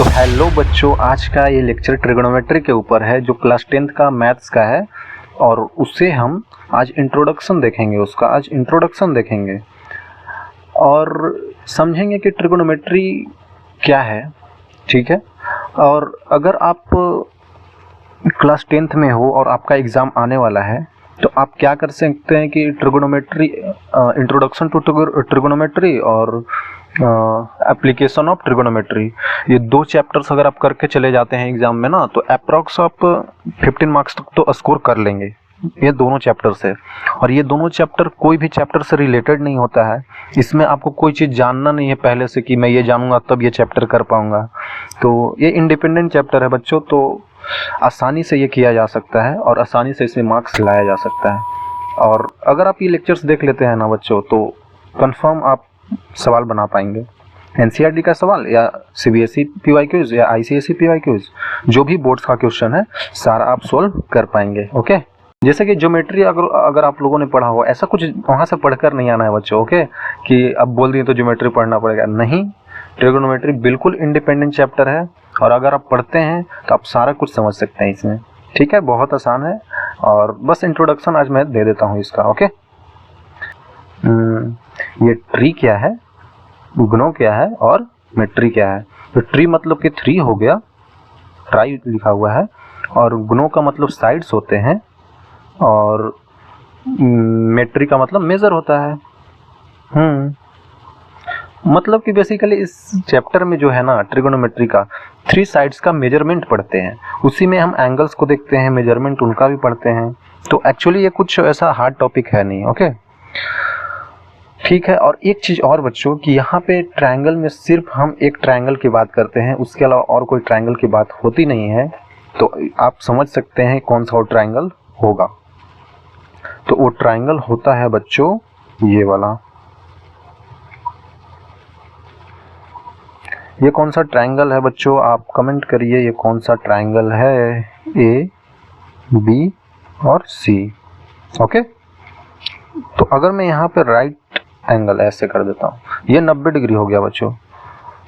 तो हेलो बच्चों, आज का ये लेक्चर ट्रिगोनोमेट्री के ऊपर है जो क्लास 10th का मैथ्स का है और उससे हम आज इंट्रोडक्शन देखेंगे। आज इंट्रोडक्शन देखेंगे और समझेंगे कि ट्रिगोनोमेट्री क्या है। ठीक है, और अगर आप क्लास 10th में हो और आपका एग्ज़ाम आने वाला है तो आप क्या कर सकते हैं कि ट्रिगोनोमेट्री, इंट्रोडक्शन टू ट्रिगोनोमेट्री और एप्लीकेशन ऑफ ट्रिगोनोमेट्री, ये दो चैप्टर्स अगर आप करके चले जाते हैं एग्जाम में ना तो अप्रॉक्स आप 15 मार्क्स तक तो स्कोर कर लेंगे। ये दोनों चैप्टर से, और ये दोनों चैप्टर कोई भी चैप्टर से रिलेटेड नहीं होता है। इसमें आपको कोई चीज़ जानना नहीं है पहले से कि मैं ये जानूंगा तब ये चैप्टर कर पाऊंगा। तो ये इंडिपेंडेंट चैप्टर है बच्चों, तो आसानी से ये किया जा सकता है और आसानी से इसमें मार्क्स लाया जा सकता है। और अगर आप ये लेक्चर्स देख लेते हैं ना बच्चों तो कंफर्म आप सवाल बना पाएंगे। एनसीईआरटी का सवाल या सीबीएसई पीवाईक्यूज या आईसीएसई पीवाईक्यूज, जो भी बोर्ड्स का क्वेश्चन है सारा आप सोल्व कर पाएंगे। ओके, जैसे कि ज्योमेट्री अगर आप लोगों ने पढ़ा हो, ऐसा कुछ वहाँ से पढ़कर नहीं आना है बच्चों। ओके, कि अब बोल दिए तो ज्योमेट्री पढ़ना पड़ेगा, नहीं। ट्रिगोनोमेट्री बिल्कुल इंडिपेंडेंट चैप्टर है और अगर आप पढ़ते हैं तो आप सारा कुछ समझ सकते हैं इसमें। ठीक है, बहुत आसान है और बस इंट्रोडक्शन आज मैं दे देता हूँ इसका। ओके, ये ट्री क्या है, गुणों क्या है और मेट्री क्या है। तो ट्री मतलब कि 3 हो गया, ट्राई लिखा हुआ है, और गुणों का मतलब साइड्स होते हैं और मेट्री का मतलब मेजर होता है। मतलब कि बेसिकली इस चैप्टर में जो है ना ट्रिगोनोमेट्री का 3 साइड्स का मेजरमेंट पढ़ते हैं, उसी में हम एंगल्स को देखते हैं, मेजरमेंट उनका भी पढ़ते हैं। तो एक्चुअली ये कुछ ऐसा हार्ड टॉपिक है नहीं। ओके, ठीक है। और एक चीज़ और बच्चों कि यहाँ पे ट्रायंगल में सिर्फ हम एक ट्रायंगल की बात करते हैं, उसके अलावा और कोई ट्रायंगल की बात होती नहीं है। तो आप समझ सकते हैं कौन सा वो ट्रायंगल होगा। तो वो ट्रायंगल होता है बच्चों ये वाला। ये कौन सा ट्रायंगल है बच्चों, आप कमेंट करिए ये कौन सा ट्रायंगल है, ए, बी और सी। ओके, तो अगर मैं यहाँ पे राइट एंगल ऐसे कर देता हूँ, ये 90 डिग्री हो गया बच्चों।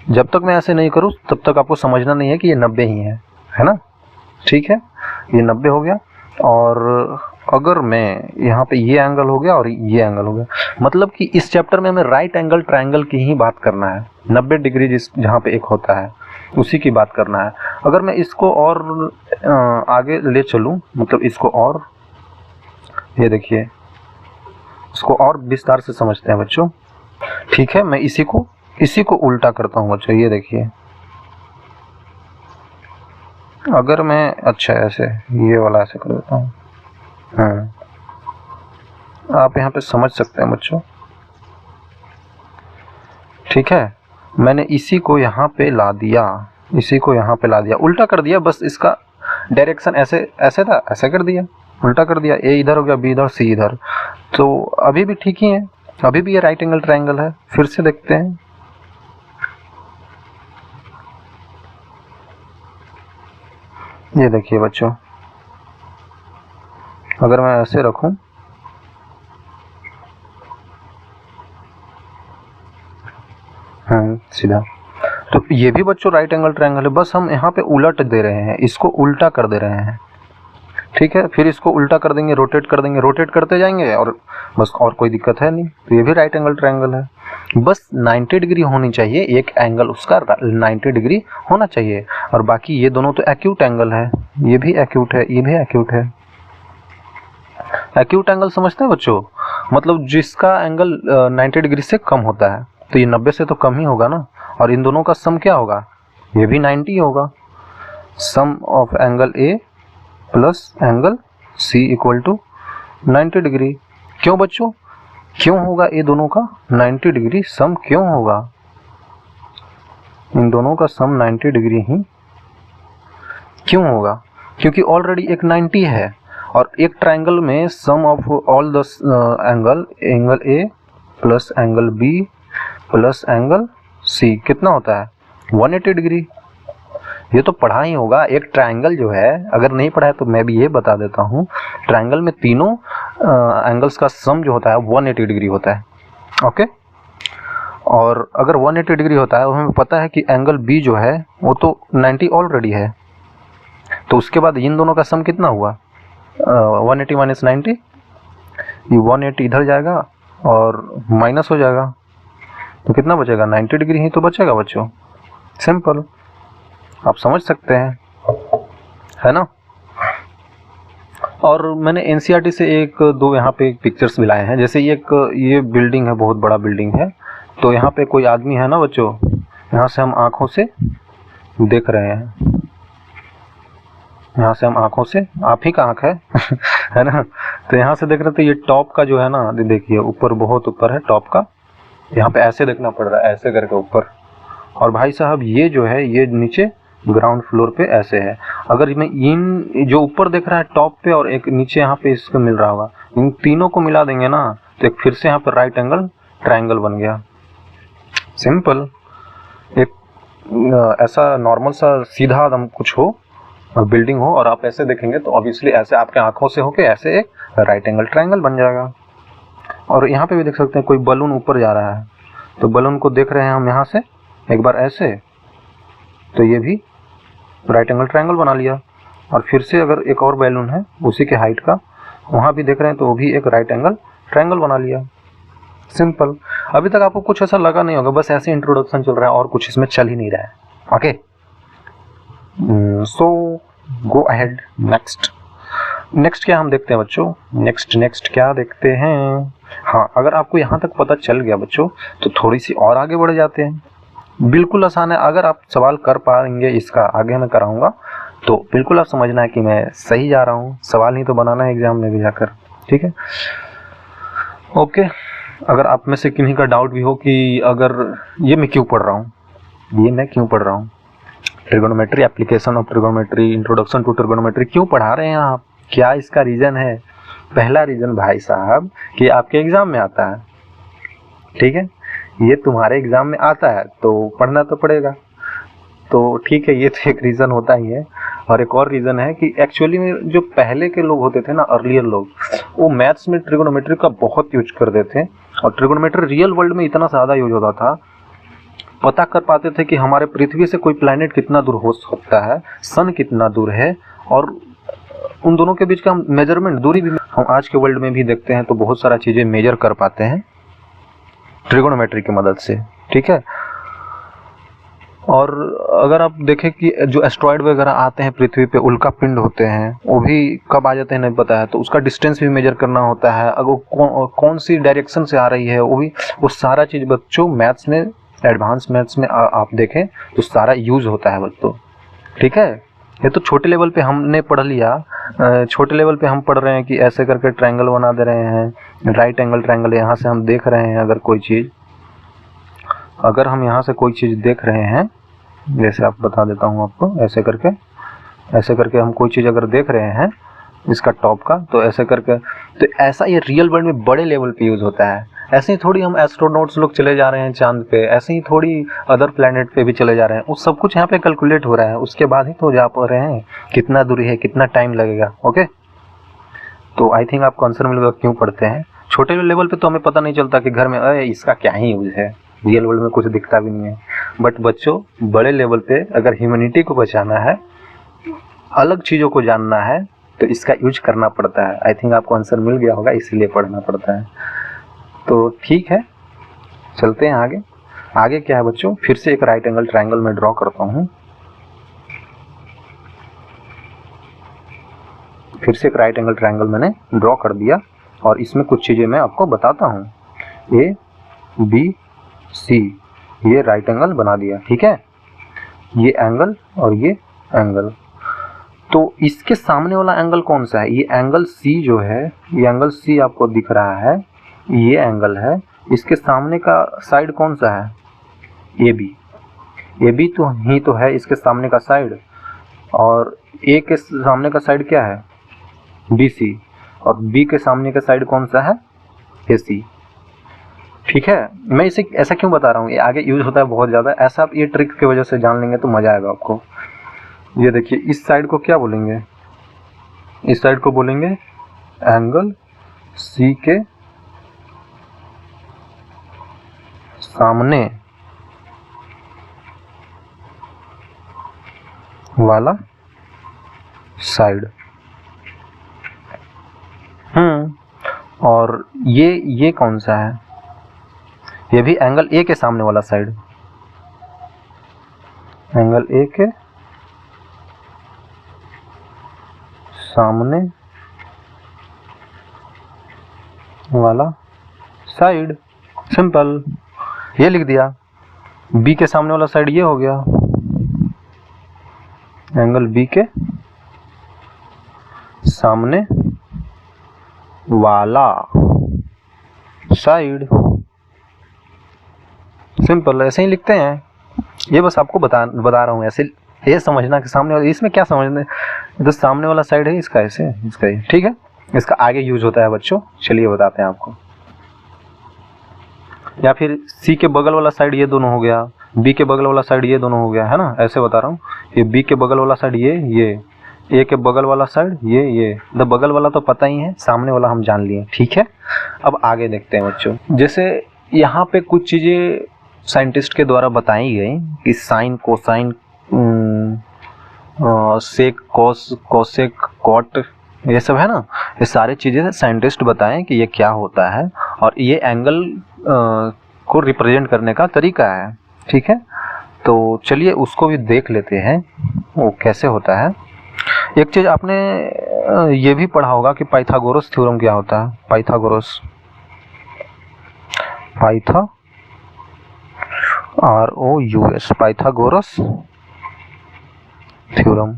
जब तक मैं ऐसे नहीं करूँ तब तक आपको समझना नहीं है कि ये 90 ही है ना। ठीक है, ये 90 हो गया। और अगर मैं यहाँ पे ये एंगल हो गया और ये एंगल हो गया, मतलब कि इस चैप्टर में हमें राइट एंगल ट्रायंगल की ही बात करना है। 90 डिग्री जहाँ पे एक होता है उसी की बात करना है। अगर मैं इसको और आगे ले चलूँ, मतलब इसको और, ये देखिए, इसको और विस्तार से समझते हैं बच्चों। ठीक है, मैं इसी को उल्टा करता हूँ बच्चों। ये देखिए, अगर मैं अच्छा ऐसे ये वाला ऐसे कर देता हूँ, आप यहाँ पे समझ सकते हैं बच्चों। ठीक है, मैंने इसी को यहाँ पे ला दिया, उल्टा कर दिया। बस इसका डायरेक्शन ऐसे था, ऐसे कर दिया, उल्टा कर दिया। ए इधर हो गया, बी इधर, सी इधर। तो अभी भी ठीक ही है, अभी भी ये राइट एंगल ट्रायंगल है। फिर से देखते हैं, ये देखिए बच्चों, अगर मैं ऐसे रखूं, सीधा, तो ये भी बच्चों राइट एंगल ट्रायंगल है। बस हम यहाँ पे उलट दे रहे हैं, इसको उल्टा कर दे रहे हैं। ठीक है, फिर इसको उल्टा कर देंगे, रोटेट कर देंगे, रोटेट करते जाएंगे और बस, और कोई दिक्कत है नहीं। तो ये भी राइट एंगल ट्रायंगल है। बस 90 डिग्री होनी चाहिए, एक एंगल उसका 90 डिग्री होना चाहिए। और बाकी ये दोनों तो एक्यूट एंगल है, ये भी एक्यूट है, ये भी एक्यूट है। एक्यूट एंगल समझते हैं बच्चों, मतलब जिसका एंगल 90 डिग्री से कम होता है। तो ये 90 से तो कम ही होगा ना, और इन दोनों का सम क्या होगा, ये भी 90 होगा। Sum of angle A plus angle C equal to 90 degree. क्यों बच्चों, क्यों होगा ये दोनों का 90 डिग्री सम, क्यों होगा, इन दोनों का सम 90 डिग्री ही क्यों होगा, क्योंकि ऑलरेडी एक 90 है। और एक ट्रायंगल में sum of all the angle A plus angle B plus angle C कितना होता है, 180 डिग्री। ये तो पढ़ा ही होगा। एक ट्रायंगल जो है, अगर नहीं पढ़ा है तो मैं भी ये बता देता हूँ, ट्रायंगल में तीनों एंगल्स का सम जो होता है 180 डिग्री होता है। ओके, और अगर 180 डिग्री होता है, हमें पता है कि एंगल बी जो है वो तो 90 ऑलरेडी है, तो उसके बाद इन दोनों का सम कितना हुआ 180 माइनस 90, ये 180 इधर जाएगा और माइनस हो जाएगा, तो कितना बचेगा 90 डिग्री ही तो बचेगा बच्चों। सिंपल, आप समझ सकते हैं, है ना। और मैंने एनसीईआरटी से एक दो यहाँ पे पिक्चर्स भी लाए हैं। जैसे ये बिल्डिंग है, बहुत बड़ा बिल्डिंग है, तो यहाँ पे कोई आदमी है ना बच्चों, यहाँ से हम आँखों से देख रहे हैं, यहाँ से हम आँखों से, आप ही का आँख है है ना, तो यहाँ से देख रहे थे। ये टॉप का जो है ना, देखिए ऊपर, बहुत ऊपर है टॉप का, यहाँ पे ऐसे देखना पड़ रहा है, ऐसे करके ऊपर। और भाई साहब ये जो है ये नीचे ग्राउंड फ्लोर पे ऐसे है। अगर मैं इन जो ऊपर देख रहा है टॉप पे और एक नीचे यहाँ पे इसको मिल रहा होगा, इन तीनों को मिला देंगे ना तो एक फिर से यहाँ पर राइट एंगल ट्रायंगल बन गया। सिंपल, एक ऐसा नॉर्मल सा सीधा एकदम कुछ हो, बिल्डिंग हो, और आप ऐसे देखेंगे तो ऑब्वियसली ऐसे आपके आंखों से होके ऐसे एक राइट एंगल ट्रायंगल बन जाएगा। और यहाँ पे भी देख सकते हैं कोई बलून ऊपर जा रहा है, तो बलून को देख रहे हैं हम यहाँ से एक बार ऐसे, तो ये भी राइट एंगल ट्रायंगल बना लिया। और फिर से अगर एक और बैलून है उसी के हाइट का, वहाँ भी देख रहे हैं तो वो भी एक राइट एंगल ट्रायंगल बना लिया। सिंपल, अभी तक आपको कुछ ऐसा लगा नहीं होगा, बस ऐसे इंट्रोडक्शन चल रहा है और कुछ इसमें चल ही नहीं रहा है। ओके, सो गो अहेड। नेक्स्ट क्या हम देखते हैं बच्चों, नेक्स्ट क्या देखते हैं। हाँ, अगर आपको यहाँ तक पता चल गया बच्चों तो थोड़ी सी और आगे बढ़ जाते हैं। बिल्कुल आसान है, अगर आप सवाल कर पाएंगे, इसका आगे मैं कराऊंगा तो बिल्कुल आप समझना है कि मैं सही जा रहा हूँ। सवाल ही तो बनाना है एग्जाम में भी जाकर, ठीक है। ओके, अगर आप में से किन्हीं का डाउट भी हो कि अगर ये मैं क्यों पढ़ रहा हूँ, trigonometry, application of trigonometry, introduction to trigonometry क्यों पढ़ा रहे हैं आप, क्या इसका रीज़न है। पहला रीज़न भाई साहब कि आपके एग्ज़ाम में आता है, ठीक है, ये तुम्हारे एग्ज़ाम में आता है तो पढ़ना तो पड़ेगा, तो ठीक है, ये तो एक रीज़न होता ही है। और एक और रीज़न है कि एक्चुअली में जो पहले के लोग होते थे ना, अर्लियर लोग, वो मैथ्स में ट्रिगोनोमेट्री का बहुत यूज करते थे, और ट्रिगोनोमेट्री रियल वर्ल्ड में इतना ज़्यादा यूज होता था, पता कर पाते थे कि हमारे पृथ्वी से कोई प्लैनेट कितना दूर हो सकता है, सन कितना दूर है, और उन दोनों के बीच का मेजरमेंट, दूरी भी हम आज के वर्ल्ड में भी देखते हैं, तो बहुत सारा चीज़ें मेजर कर पाते हैं ट्रिगोनोमेट्री की मदद से, ठीक है। और अगर आप देखें कि जो एस्ट्रॉयड वगैरह आते हैं पृथ्वी पे, उल्का पिंड होते हैं, वो भी कब आ जाते हैं नहीं पता है, तो उसका डिस्टेंस भी मेजर करना होता है, अगर वो कौन सी डायरेक्शन से आ रही है, वो सारा चीज़ बच्चों मैथ्स में, एडवांस मैथ्स में आप देखें तो सारा यूज़ होता है बच्चों, ठीक है। ये तो छोटे लेवल पे हमने पढ़ लिया, छोटे लेवल पे हम पढ़ रहे हैं कि ऐसे करके ट्रायंगल बना दे रहे हैं, राइट एंगल ट्रायंगल, यहाँ से हम देख रहे हैं अगर कोई चीज़, अगर हम यहाँ से कोई चीज़ देख रहे हैं, जैसे आप बता देता हूँ आपको, ऐसे करके हम कोई चीज़ अगर देख रहे हैं इसका टॉप का, तो ऐसे करके, तो ऐसा ये रियल वर्ल्ड में बड़े लेवल पे यूज़ होता है। ऐसे ही थोड़ी हम एस्ट्रोनॉट्स लोग चले जा रहे हैं चांद पे, ऐसे ही थोड़ी अदर प्लैनेट पे भी चले जा रहे हैं, उस सब कुछ यहाँ पे कैलकुलेट हो रहा है, उसके बाद ही तो जा पा रहे हैं, कितना दूरी है, कितना टाइम लगेगा। ओके, तो आई थिंक आपको आंसर मिलेगा क्यों पढ़ते हैं। छोटे लेवल पे तो हमें पता नहीं चलता कि घर में इसका क्या ही यूज़ है, रियल वर्ल्ड में कुछ दिखता भी नहीं है, बट बच्चों बड़े लेवल पे अगर ह्यूमैनिटी को बचाना है, अलग चीज़ों को जानना है, तो इसका यूज करना पड़ता है। आई थिंक आपको आंसर मिल गया होगा, इसीलिए पढ़ना पड़ता है। तो ठीक है, चलते हैं आगे। आगे क्या है बच्चों, फिर से एक राइट एंगल ट्रायंगल में ड्रॉ करता हूँ, फिर से एक राइट एंगल ट्रायंगल मैंने ड्रॉ कर दिया, और इसमें कुछ चीज़ें मैं आपको बताता हूँ। ए बी सी, ये राइट एंगल बना दिया, ठीक है, ये एंगल और ये एंगल। तो इसके सामने वाला एंगल कौन सा है, ये एंगल सी जो है, ये एंगल सी आपको दिख रहा है, ये एंगल है। इसके सामने का साइड कौन सा है, ए बी तो ही तो है इसके सामने का साइड, और ए के सामने का साइड क्या है, बी सी, और बी के सामने का साइड कौन सा है, ए सी, ठीक है। मैं इसे ऐसा क्यों बता रहा हूँ, ये आगे यूज होता है बहुत ज़्यादा, ऐसा आप ये ट्रिक की वजह से जान लेंगे तो मज़ा आएगा आपको। ये देखिए, इस साइड को क्या बोलेंगे, इस साइड को बोलेंगे एंगल सी के सामने वाला साइड। और ये कौन सा है? ये भी एंगल ए के सामने वाला साइड, एंगल ए के सामने वाला साइड। सिंपल, ये लिख दिया। बी के सामने वाला साइड ये हो गया, एंगल बी के सामने वाला साइड। सिंपल, ऐसे ही लिखते हैं। ये बस आपको बता रहा हूँ, ऐसे ये समझना कि सामने वाला, इसमें क्या समझना है, तो सामने वाला साइड है इसका, ऐसे इसका ये, ठीक है। इसका आगे यूज होता है बच्चों, चलिए बताते हैं आपको। या फिर सी के बगल वाला साइड ये दोनों हो गया, बी के बगल वाला साइड ये दोनों हो गया, है ना, ऐसे बता रहा हूँ। ये बी के बगल वाला साइड ये ए के बगल वाला साइड ये। तो बगल वाला तो पता ही है, सामने वाला हम जान लिए, ठीक है। अब आगे देखते हैं बच्चों। जैसे यहाँ पे कुछ चीज़ें साइंटिस्ट के द्वारा बताई गई कि साइन, कोसाइन, सेक, कॉस, कोसेक, कॉट, ये सब है ना, ये सारी चीज़ें साइंटिस्ट बताएं कि ये क्या होता है और ये एंगल को रिप्रेजेंट करने का तरीका है, ठीक है। तो चलिए उसको भी देख लेते हैं वो कैसे होता है। एक चीज़ आपने ये भी पढ़ा होगा कि पाइथागोरस थ्योरम क्या होता है। Pythagoras, ROUS, Pythagoras theorem.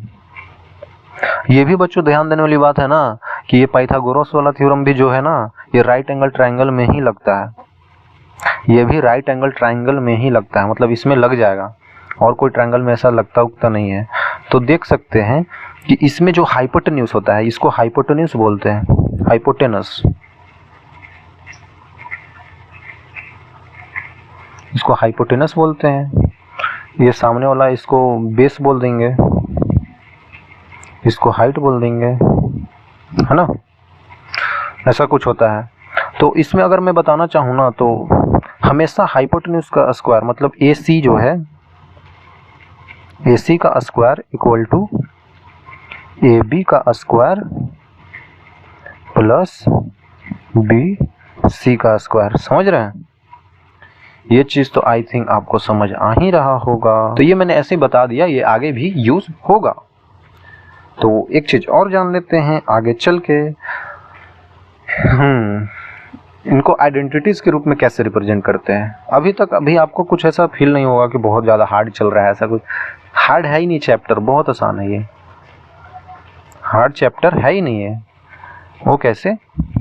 ये भी बच्चों ध्यान देने वाली बात है ना कि ये पाइथागोरस वाला थ्योरम भी जो है ना, ये राइट एंगल ट्रायंगल में ही लगता है। ये भी राइट एंगल ट्रायंगल में ही लगता है, मतलब इसमें लग जाएगा, और कोई ट्रायंगल में ऐसा लगता उगता नहीं है। तो देख सकते हैं कि इसमें जो हाइपोटेन्यूस होता है, इसको हाइपोटेन्यूस बोलते हैं, हाइपोटेनस, इसको हाइपोटेनस बोलते हैं। ये सामने वाला इसको बेस बोल देंगे, इसको हाइट बोल देंगे, है ना, ऐसा कुछ होता है। तो इसमें अगर मैं बताना चाहूँ ना, तो हमेशा हाइपोटेन्यूस का स्क्वायर, मतलब AC जो है, AC का स्क्वायर इक्वल टू AB का स्क्वायर प्लस BC का स्क्वायर। समझ रहे हैं? ये चीज़ तो आई थिंक आपको समझ आ ही रहा होगा। तो ये मैंने ऐसे ही बता दिया, ये आगे भी यूज होगा। तो एक चीज़ और जान लेते हैं आगे चल के, इनको आइडेंटिटीज़ के रूप में कैसे रिप्रेजेंट करते हैं। अभी आपको कुछ ऐसा फील नहीं होगा कि बहुत ज़्यादा हार्ड चल रहा है, ऐसा कुछ हार्ड है ही नहीं, चैप्टर बहुत आसान है, ये हार्ड चैप्टर है ही नहीं है। वो कैसे,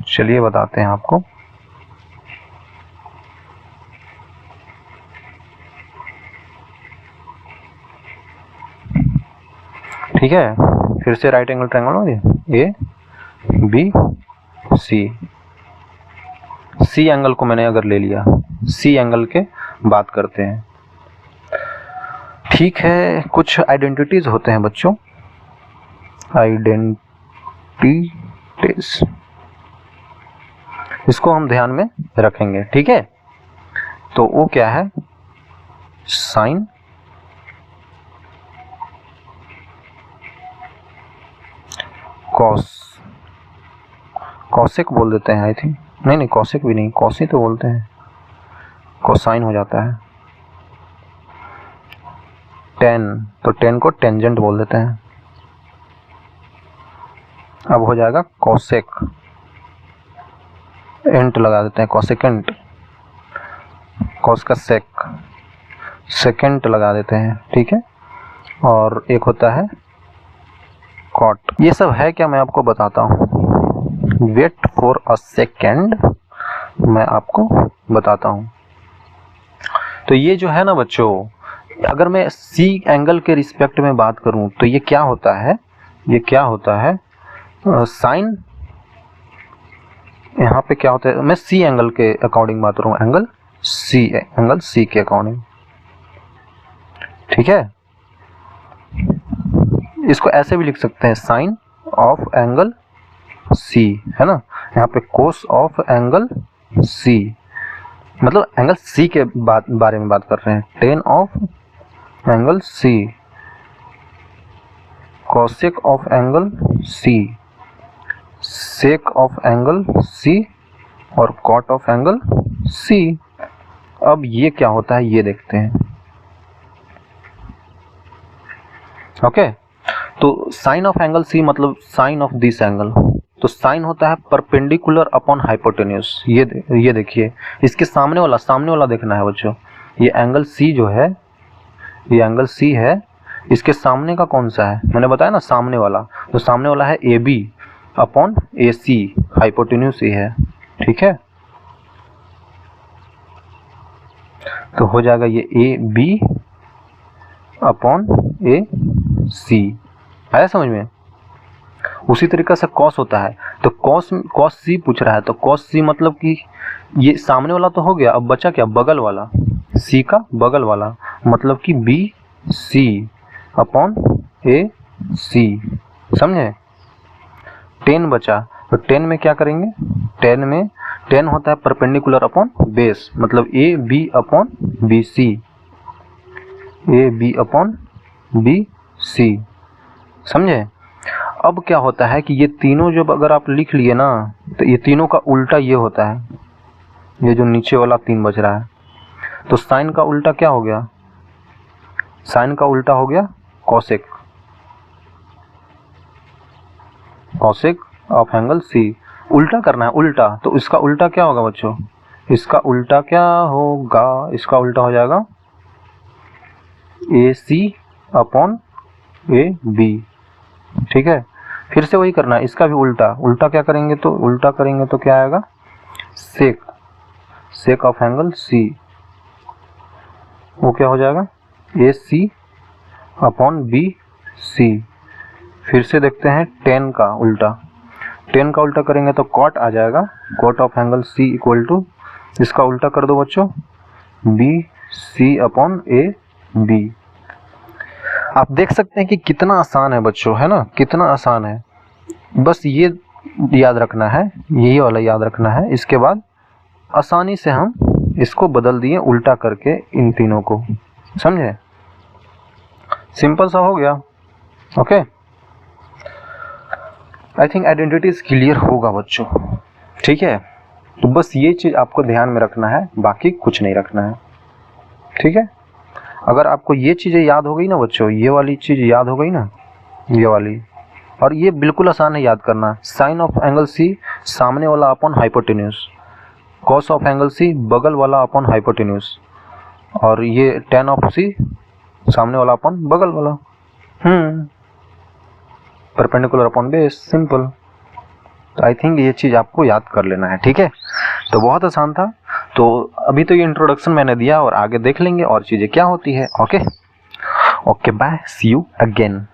चलिए बताते हैं आपको। ठीक है, फिर से राइट एंगल ट्रायंगल हो गया, ABC, सी एंगल को मैंने अगर ले लिया, सी एंगल के बात करते हैं, ठीक है। कुछ आइडेंटिटीज होते हैं बच्चों, आइडेंटिटीज, इसको हम ध्यान में रखेंगे, ठीक है। तो वो क्या है, साइन, कॉस, कॉसेक बोल देते हैं आई थिंक, नहीं कॉसेक भी नहीं, कॉसी तो बोलते हैं, कोसाइन हो जाता है। टेन, तो टेन को टेंजेंट बोल देते हैं। अब हो जाएगा कॉसेक, एंट लगा देते हैं, कॉसेकेंट, कॉस का सेक, सेकेंट लगा देते हैं, ठीक है। और एक होता है कॉट। ये सब है क्या, मैं आपको बताता हूँ, वेट फॉर अ सेकेंड, मैं आपको बताता हूँ। तो ये जो है ना बच्चों, अगर मैं सी एंगल के रिस्पेक्ट में बात करूँ तो ये क्या होता है, ये क्या होता है, साइन, यहाँ पे क्या होता है, मैं सी एंगल के अकॉर्डिंग बात करूँ, एंगल सी के अकॉर्डिंग, ठीक है। इसको ऐसे भी लिख सकते हैं, साइन ऑफ एंगल सी, है ना, यहाँ पे कोस ऑफ एंगल सी, मतलब एंगल सी के बारे में बात कर रहे हैं। Tan of angle C, cosec of angle C, sec of angle C और कॉट ऑफ एंगल सी। अब ये क्या होता है ये देखते हैं। ओके, तो साइन ऑफ एंगल सी मतलब साइन ऑफ दिस एंगल, तो साइन होता है परपेंडिकुलर अपॉन हाइपोटेन्यूज। ये देखिए, इसके सामने वाला देखना है बच्चों। ये एंगल सी जो है, ये एंगल सी है, इसके सामने का कौन सा है, मैंने बताया ना सामने वाला, तो सामने वाला है A B upon A C, hypotenuse A है, ठीक है। तो हो जाएगा ये ए बी अपॉन ए सी, आया समझ में। उसी तरीके से कॉस होता है, तो कॉस सी पूछ रहा है, तो कॉस सी मतलब कि ये सामने वाला तो हो गया, अब बचा क्या, बगल वाला, सी का बगल वाला, मतलब कि बी सी अपॉन ए सी, समझे। 10 बचा, तो 10 में क्या करेंगे, 10 होता है परपेंडिकुलर अपॉन बेस, मतलब A B upon B C, A B upon B C, समझे। अब क्या होता है कि ये तीनों जब अगर आप लिख लिए ना, तो ये तीनों का उल्टा ये होता है, ये जो नीचे वाला 3 बच रहा है, तो साइन का उल्टा क्या हो गया, साइन का उल्टा हो गया cosec, cosec of angle C. उल्टा करना है, उल्टा, तो इसका उल्टा क्या होगा बच्चों, इसका उल्टा क्या होगा, इसका उल्टा हो जाएगा ए सी अपॉन ए बी, ठीक है। फिर से वही करना है, इसका भी उल्टा, उल्टा क्या करेंगे, तो उल्टा करेंगे तो क्या आएगा, सेक, सेक ऑफ एंगल सी, वो क्या हो जाएगा ए सी अपॉन बी सी। फिर से देखते हैं 10 का उल्टा, 10 का उल्टा करेंगे तो कॉट आ जाएगा, cot of angle C equal to, इसका उल्टा कर दो बच्चों, B C upon A B. आप देख सकते हैं कि कितना आसान है बच्चों, है ना, कितना आसान है। बस ये याद रखना है, यही वाला याद रखना है, इसके बाद आसानी से हम इसको बदल दिए उल्टा करके इन तीनों को, समझे, सिंपल सा हो गया। Okay, I think identities clear होगा बच्चों, ठीक है। तो बस ये चीज़ आपको ध्यान में रखना है, बाकी कुछ नहीं रखना है, ठीक है। अगर आपको ये चीज़ें याद हो गई ना बच्चों, ये वाली चीज़ याद हो गई ना, ये वाली, और ये बिल्कुल आसान है याद करना, साइन ऑफ एंगल सी सामने वाला upon hypotenuse, cos of angle C बगल वाला अपॉन हाइपोटेन्यूज, और ये टेन ऑफ सी सामने वाला अपॉन बगल वाला, परपेंडिकुलर अपॉन बेस, सिंपल। तो आई थिंक ये चीज़ आपको याद कर लेना है, ठीक है। तो बहुत आसान था। तो अभी तो ये इंट्रोडक्शन मैंने दिया, और आगे देख लेंगे और चीज़ें क्या होती है। Okay, bye, see you again.